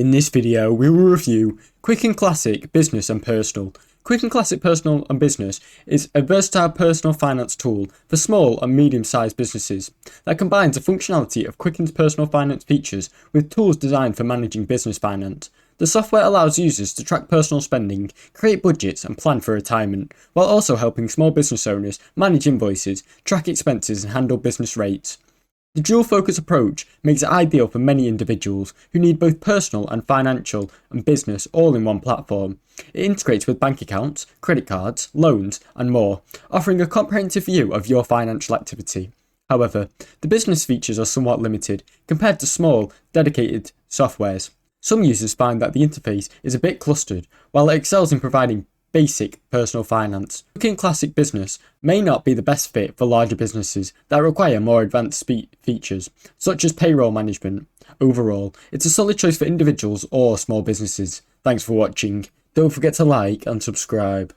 In this video, we will review Quicken Classic Business and Personal. Quicken Classic Personal and Business is a versatile personal finance tool for small and medium-sized businesses that combines the functionality of Quicken's personal finance features with tools designed for managing business finance. The software allows users to track personal spending, create budgets and plan for retirement, while also helping small business owners manage invoices, track expenses and handle business rates. The dual focus approach makes it ideal for many individuals who need both personal and financial and business all in one platform. It integrates with bank accounts, credit cards, loans and more, offering a comprehensive view of your financial activity. However, the business features are somewhat limited compared to small, dedicated softwares. Some users find that the interface is a bit clustered, while it excels in providing basic personal finance. Quicken Classic Business may not be the best fit for larger businesses that require more advanced features, such as payroll management. Overall, it's a solid choice for individuals or small businesses. Thanks for watching. Don't forget to like and subscribe.